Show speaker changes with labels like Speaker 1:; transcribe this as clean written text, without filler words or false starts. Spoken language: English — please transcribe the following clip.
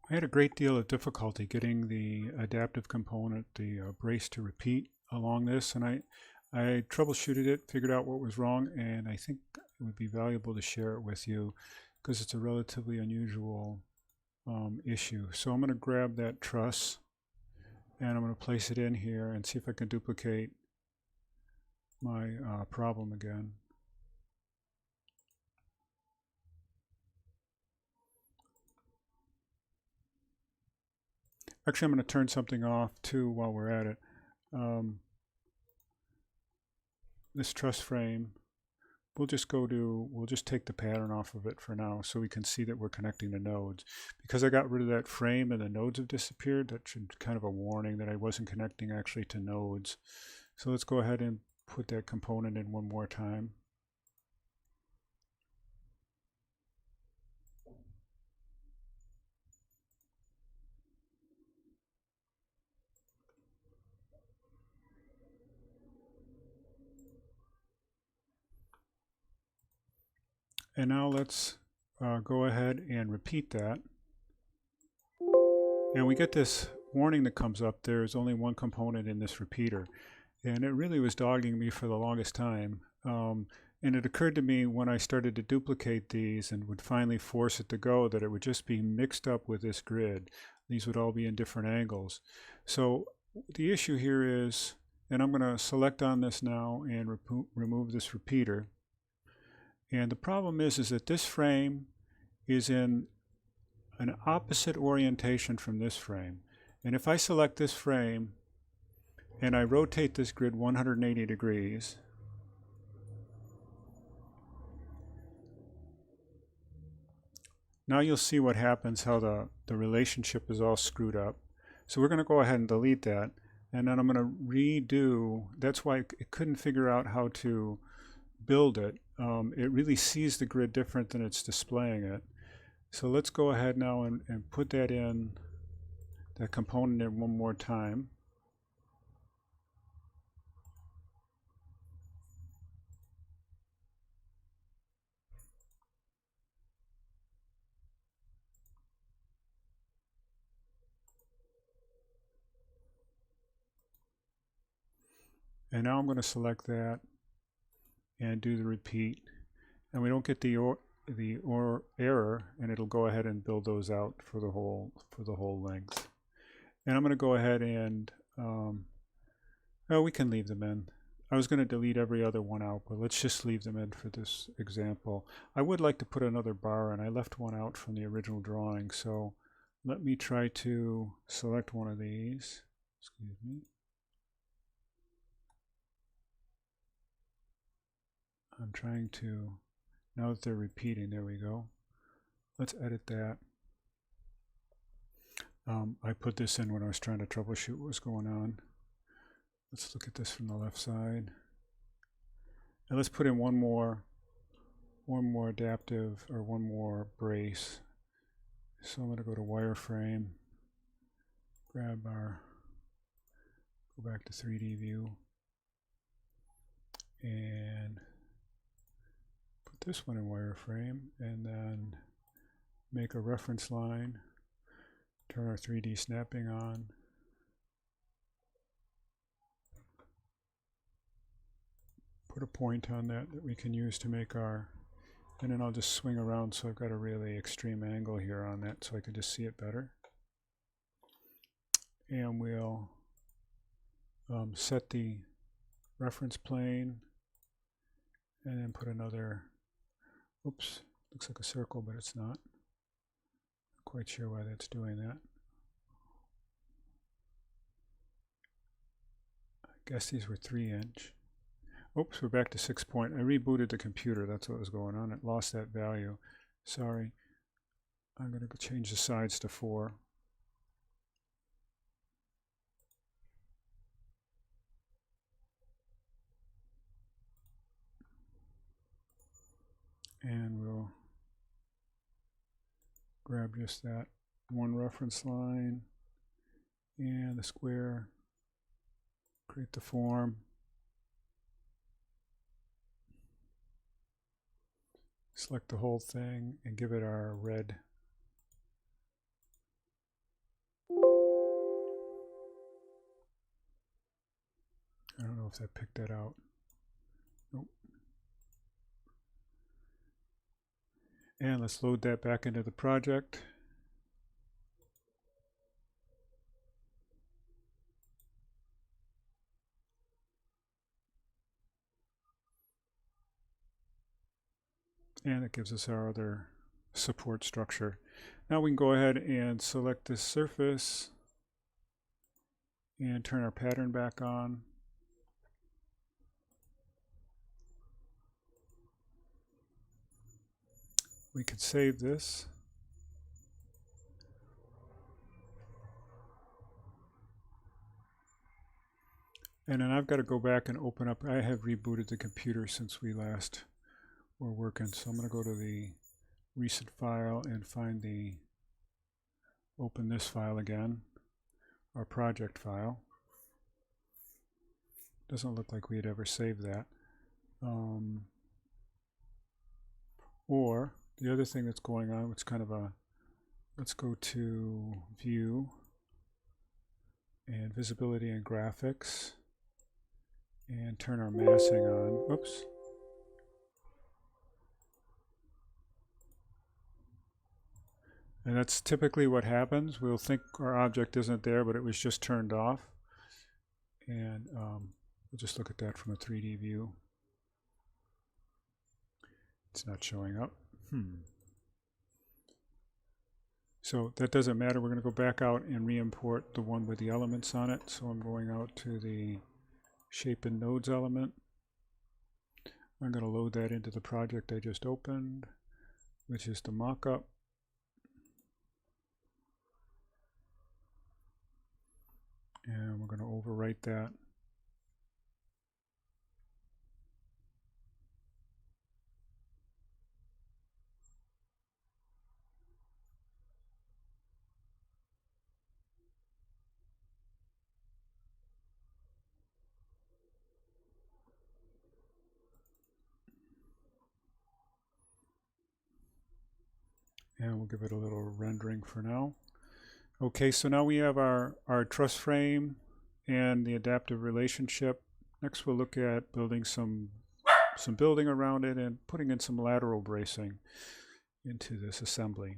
Speaker 1: I had a great deal of difficulty getting the adaptive component, the brace to repeat along this, and I troubleshooted it, figured out what was wrong, and I think it would be valuable to share it with you because it's a relatively unusual issue. So I'm going to grab that truss and I'm going to place it in here and see if I can duplicate my problem again. Actually, I'm going to turn something off too while we're at it. This truss frame, we'll just take the pattern off of it for now so we can see that we're connecting the nodes. Because I got rid of that frame and the nodes have disappeared, that should be kind of a warning that I wasn't connecting actually to nodes. So let's go ahead and put that component in one more time. And now let's go ahead and repeat that. And we get this warning that comes up. There's only one component in this repeater. And it really was dogging me for the longest time. And it occurred to me when I started to duplicate these and would finally force it to go that it would just be mixed up with this grid. These would all be in different angles. So the issue here is, and I'm going to select on this now and remove this repeater. And the problem is that this frame is in an opposite orientation from this frame. And if I select this frame and I rotate this grid 180 degrees, now you'll see what happens, how the relationship is all screwed up. So we're going to go ahead and delete that. And then I'm going to redo, that's why it couldn't figure out how to build it. It really sees the grid different than it's displaying it. So let's go ahead now and put that in, that component in one more time. And now I'm going to select that and do the repeat. And we don't get the error, and it'll go ahead and build those out for the whole length. And I'm going to go ahead and oh, we can leave them in. I was going to delete every other one out, but let's just leave them in for this example. I would like to put another bar in. I left one out from the original drawing, so let me try to select one of these. Excuse me. I'm trying to, now that they're repeating, there we go. Let's edit that. I put this in when I was trying to troubleshoot what was going on. Let's look at this from the left side. And let's put in one more adaptive, or one more brace. So I'm going to go to wireframe, grab our, go back to 3D view, and put this one in wireframe, and then make a reference line, turn our 3D snapping on, put a point on that we can use to make our, and then I'll just swing around so I've got a really extreme angle here on that so I can just see it better. And we'll set the reference plane and then put another, oops, looks like a circle, but it's not. Not quite sure why that's doing that. I guess these were 3-inch. Oops, we're back to 6 point. I rebooted the computer. That's what was going on. It lost that value. Sorry. I'm going to change the sides to 4. And we'll grab just that one reference line and the square, create the form, select the whole thing and give it our red know if that picked that out. Nope. And let's load that back into the project. And it gives us our other support structure. Now we can go ahead and select this surface and turn our pattern back on. We could save this. And then I've got to go back and open up. I have rebooted the computer since we last were working. So I'm going to go to the recent file and find open this file again, our project file. Doesn't look like we had ever saved that. Or the other thing that's going on, which kind of let's go to View and Visibility and Graphics and turn our massing on. Oops. And that's typically what happens. We'll think our object isn't there, but it was just turned off. And we'll just look at that from a 3D view. It's not showing up. So that doesn't matter. We're going to go back out and re-import the one with the elements on it. So I'm going out to the Shape and Nodes element. I'm going to load that into the project I just opened, which is the mockup. And we're going to overwrite that. And we'll give it a little rendering for now. Okay, so now we have our truss frame and the adaptive relationship. Next we'll look at building some building around it and putting in some lateral bracing into this assembly.